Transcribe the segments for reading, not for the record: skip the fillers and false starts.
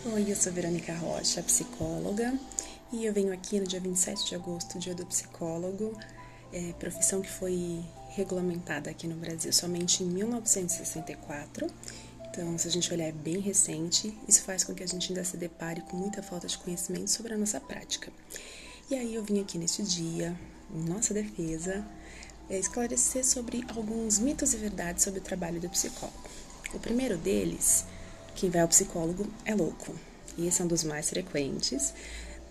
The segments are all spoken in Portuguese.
Oi, eu sou Verônica Rocha, psicóloga, e eu venho aqui no dia 27 de agosto, dia do psicólogo, profissão que foi regulamentada aqui no Brasil somente em 1964. Então, se a gente olhar, é bem recente. Isso faz com que a gente ainda se depare com muita falta de conhecimento sobre a nossa prática. E aí eu vim aqui neste dia, em nossa defesa, esclarecer sobre alguns mitos e verdades sobre o trabalho do psicólogo. O primeiro deles: quem vai ao psicólogo é louco. E esse é um dos mais frequentes,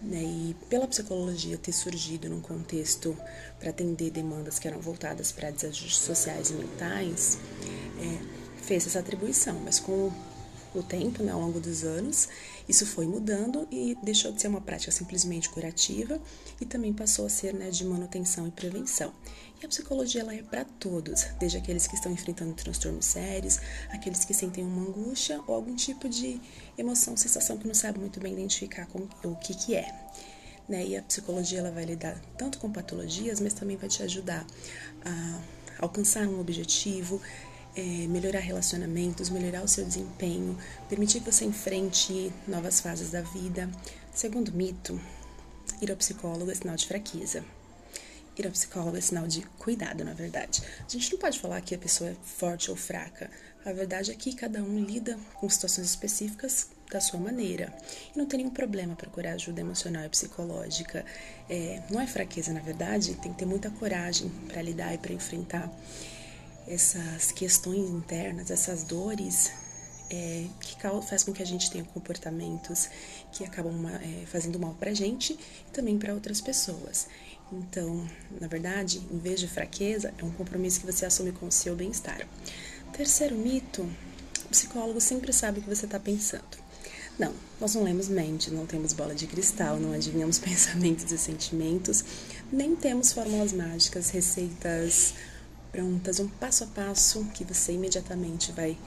né? E pela psicologia ter surgido num contexto para atender demandas que eram voltadas para desajustes sociais e mentais, fez essa atribuição, mas com o tempo, né, ao longo dos anos, isso foi mudando e deixou de ser uma prática simplesmente curativa e também passou a ser, né, de manutenção e prevenção. E a psicologia ela é para todos, desde aqueles que estão enfrentando transtornos sérios, aqueles que sentem uma angústia ou algum tipo de emoção, sensação que não sabe muito bem identificar com o que é. Né? E a psicologia ela vai lidar tanto com patologias, mas também vai te ajudar a alcançar um objetivo, melhorar relacionamentos, melhorar o seu desempenho, permitir que você enfrente novas fases da vida. Segundo mito, ir ao psicólogo é sinal de fraqueza. Ir ao psicólogo é sinal de cuidado, na verdade. A gente não pode falar que a pessoa é forte ou fraca. A verdade é que cada um lida com situações específicas da sua maneira. E não tem nenhum problema procurar ajuda emocional e psicológica. Não é fraqueza, na verdade, tem que ter muita coragem para lidar e para enfrentar essas questões internas, essas dores que faz com que a gente tenha comportamentos que acabam fazendo mal pra gente e também para outras pessoas. Então, na verdade, em vez de fraqueza, é um compromisso que você assume com o seu bem-estar. Terceiro mito: o psicólogo sempre sabe o que você está pensando. Não, nós não lemos mente, não temos bola de cristal, não adivinhamos pensamentos e sentimentos, nem temos fórmulas mágicas, receitas prontas, um passo a passo que você imediatamente vai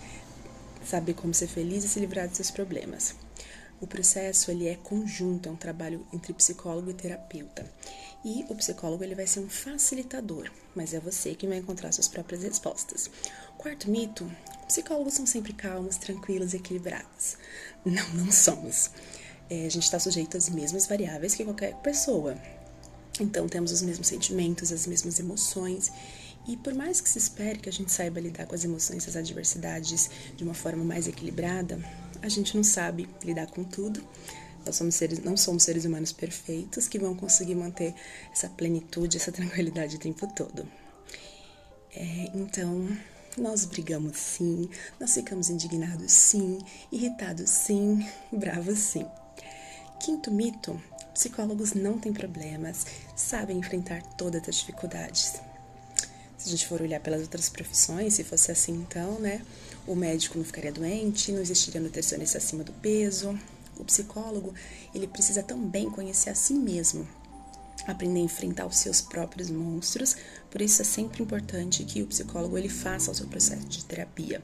saber como ser feliz e se livrar dos seus problemas. O processo ele é conjunto, é um trabalho entre psicólogo e terapeuta. E o psicólogo ele vai ser um facilitador, mas é você quem vai encontrar suas próprias respostas. Quarto mito: psicólogos são sempre calmos, tranquilos e equilibrados. Não, não somos. A gente está sujeito às mesmas variáveis que qualquer pessoa. Então temos os mesmos sentimentos, as mesmas emoções. E por mais que se espere que a gente saiba lidar com as emoções e as adversidades de uma forma mais equilibrada, a gente não sabe lidar com tudo. Nós não somos seres humanos perfeitos que vão conseguir manter essa plenitude, essa tranquilidade o tempo todo. Então, nós brigamos sim, nós ficamos indignados sim, irritados sim, bravos sim. Quinto mito: psicólogos não têm problemas, sabem enfrentar todas as dificuldades. Se a gente for olhar pelas outras profissões, se fosse assim então, né, o médico não ficaria doente, não existiria nutricionista acima do peso. O psicólogo, ele precisa também conhecer a si mesmo, aprender a enfrentar os seus próprios monstros. Por isso é sempre importante que o psicólogo ele faça o seu processo de terapia.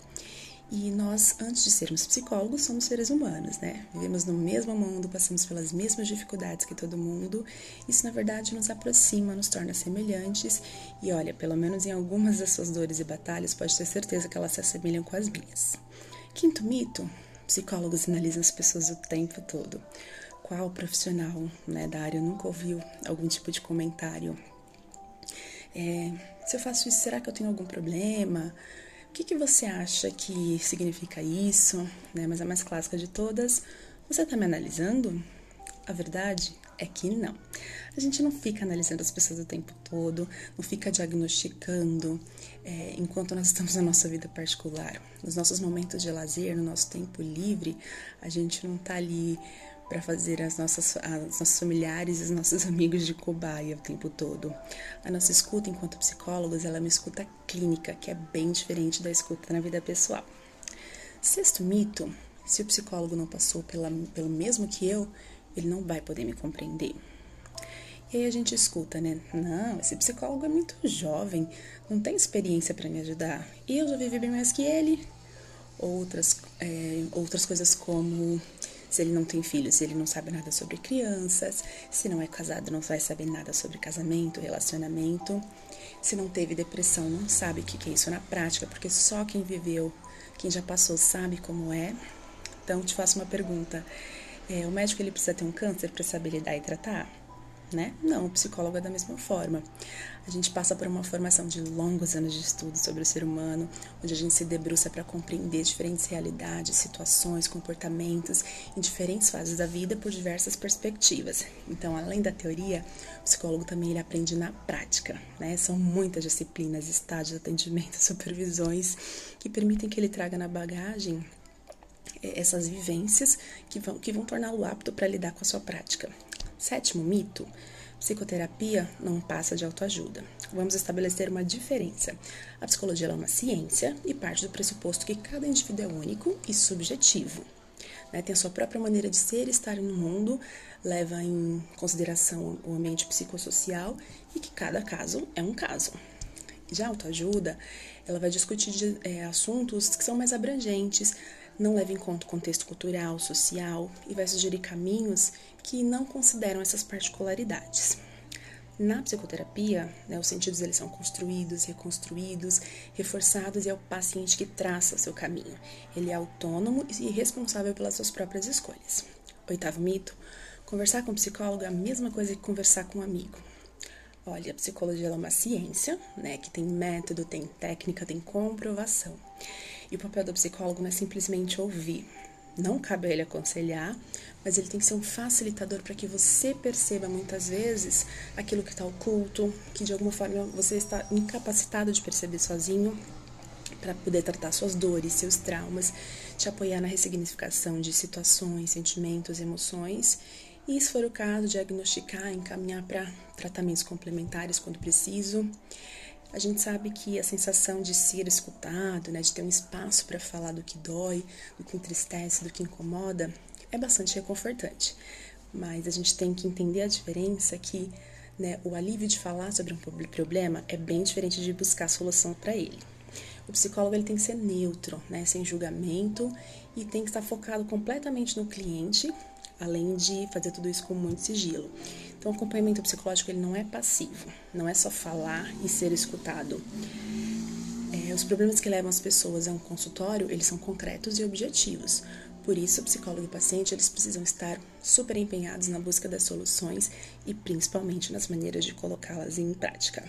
E nós, antes de sermos psicólogos, somos seres humanos, né? Vivemos no mesmo mundo, passamos pelas mesmas dificuldades que todo mundo. Isso, na verdade, nos aproxima, nos torna semelhantes. E olha, pelo menos em algumas das suas dores e batalhas, pode ter certeza que elas se assemelham com as minhas. Quinto mito: psicólogos analisam as pessoas o tempo todo. Qual profissional, né, da área nunca ouviu algum tipo de comentário? Se eu faço isso, será que eu tenho algum problema? O que você acha que significa isso? Né? Mas a mais clássica de todas: você está me analisando? A verdade é que não. A gente não fica analisando as pessoas o tempo todo, não fica diagnosticando enquanto nós estamos na nossa vida particular. Nos nossos momentos de lazer, no nosso tempo livre, a gente não está ali para fazer os nossos familiares e os nossos amigos de cobaia o tempo todo. A nossa escuta enquanto psicólogos, ela é uma escuta clínica, que é bem diferente da escuta na vida pessoal. Sexto mito: se o psicólogo não passou pelo mesmo que eu, ele não vai poder me compreender. E aí a gente escuta, né? Não, esse psicólogo é muito jovem, não tem experiência para me ajudar. E eu já vivi bem mais que ele. Outras coisas como: se ele não tem filhos, se ele não sabe nada sobre crianças, se não é casado, não vai saber nada sobre casamento, relacionamento, se não teve depressão, não sabe o que é isso na prática, porque só quem viveu, quem já passou, sabe como é. Então, te faço uma pergunta. O médico ele precisa ter um câncer para saber lidar e tratar? Né? Não, o psicólogo é da mesma forma. A gente passa por uma formação de longos anos de estudo sobre o ser humano, onde a gente se debruça para compreender diferentes realidades, situações, comportamentos em diferentes fases da vida por diversas perspectivas. Então, além da teoria, o psicólogo também ele aprende na prática, né? São muitas disciplinas, estágios, atendimentos, supervisões que permitem que ele traga na bagagem essas vivências que vão torná-lo apto para lidar com a sua prática. 7º mito, psicoterapia não passa de autoajuda. Vamos estabelecer uma diferença. A psicologia é uma ciência e parte do pressuposto que cada indivíduo é único e subjetivo. Né? Tem a sua própria maneira de ser e estar no mundo, leva em consideração o ambiente psicossocial e que cada caso é um caso. Já a autoajuda, ela vai discutir assuntos que são mais abrangentes, não leva em conta o contexto cultural, social e vai sugerir caminhos que não consideram essas particularidades. Na psicoterapia, os sentidos eles são construídos, reconstruídos, reforçados e é o paciente que traça o seu caminho. Ele é autônomo e responsável pelas suas próprias escolhas. 8º mito, conversar com um psicólogo é a mesma coisa que conversar com um amigo. Olha, a psicologia é uma ciência, que tem método, tem técnica, tem comprovação. E o papel do psicólogo não é simplesmente ouvir. Não cabe a ele aconselhar, mas ele tem que ser um facilitador para que você perceba muitas vezes aquilo que está oculto, que de alguma forma você está incapacitado de perceber sozinho, para poder tratar suas dores, seus traumas, te apoiar na ressignificação de situações, sentimentos, emoções. E, se for o caso, diagnosticar, encaminhar para tratamentos complementares quando preciso. A gente sabe que a sensação de ser escutado, de ter um espaço para falar do que dói, do que entristece, do que incomoda, é bastante reconfortante. Mas a gente tem que entender a diferença que o alívio de falar sobre um problema é bem diferente de buscar solução para ele. O psicólogo ele tem que ser neutro, sem julgamento e tem que estar focado completamente no cliente, além de fazer tudo isso com muito sigilo. Então, o acompanhamento psicológico ele não é passivo, não é só falar e ser escutado. Os problemas que levam as pessoas a um consultório, eles são concretos e objetivos. Por isso, o psicólogo e o paciente eles precisam estar super empenhados na busca das soluções e principalmente nas maneiras de colocá-las em prática.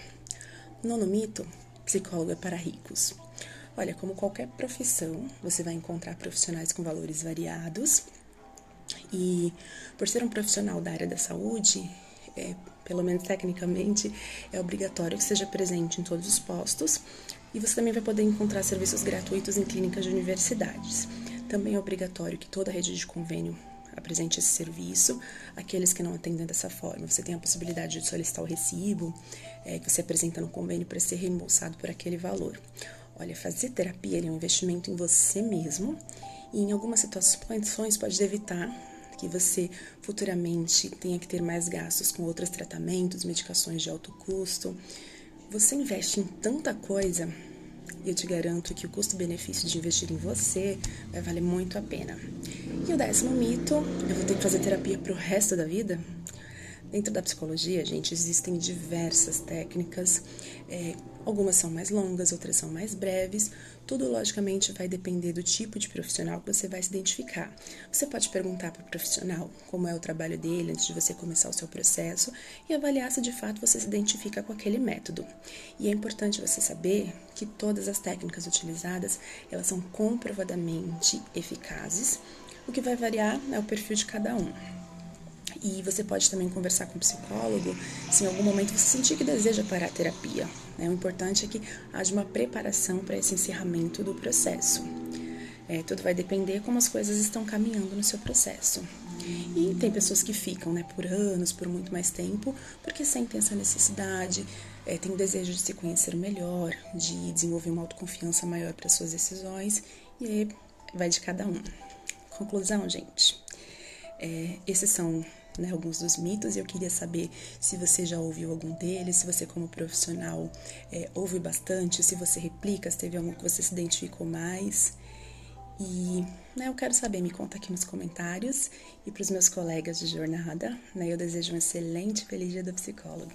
9º mito, psicólogo é para ricos. Olha, como qualquer profissão, você vai encontrar profissionais com valores variados. E por ser um profissional da área da saúde, pelo menos tecnicamente, é obrigatório que seja presente em todos os postos e você também vai poder encontrar serviços gratuitos em clínicas de universidades. Também é obrigatório que toda rede de convênio apresente esse serviço. Aqueles que não atendem dessa forma, você tem a possibilidade de solicitar o recibo que você apresenta no convênio para ser reembolsado por aquele valor. Olha, fazer terapia é um investimento em você mesmo e em algumas situações pode evitar que você futuramente tenha que ter mais gastos com outros tratamentos, medicações de alto custo. Você investe em tanta coisa e eu te garanto que o custo-benefício de investir em você vai valer muito a pena. E o 10º mito, eu vou ter que fazer terapia pro resto da vida? Dentro da psicologia, gente, existem diversas técnicas, algumas são mais longas, outras são mais breves, tudo logicamente vai depender do tipo de profissional que você vai se identificar. Você pode perguntar para o profissional como é o trabalho dele antes de você começar o seu processo e avaliar se de fato você se identifica com aquele método. E é importante você saber que todas as técnicas utilizadas, elas são comprovadamente eficazes, o que vai variar é o perfil de cada um. E você pode também conversar com o psicólogo se em algum momento você sentir que deseja parar a terapia. O importante é que haja uma preparação para esse encerramento do processo. Tudo vai depender como as coisas estão caminhando no seu processo. E tem pessoas que ficam por anos, por muito mais tempo, porque sentem essa necessidade, tem o desejo de se conhecer melhor, de desenvolver uma autoconfiança maior para suas decisões, e aí vai de cada um. Conclusão, gente. Esses são alguns dos mitos e eu queria saber se você já ouviu algum deles, se você como profissional ouve bastante, se você replica, se teve algum que você se identificou mais. E eu quero saber, me conta aqui nos comentários. E para os meus colegas de jornada, eu desejo um excelente e feliz dia do psicólogo.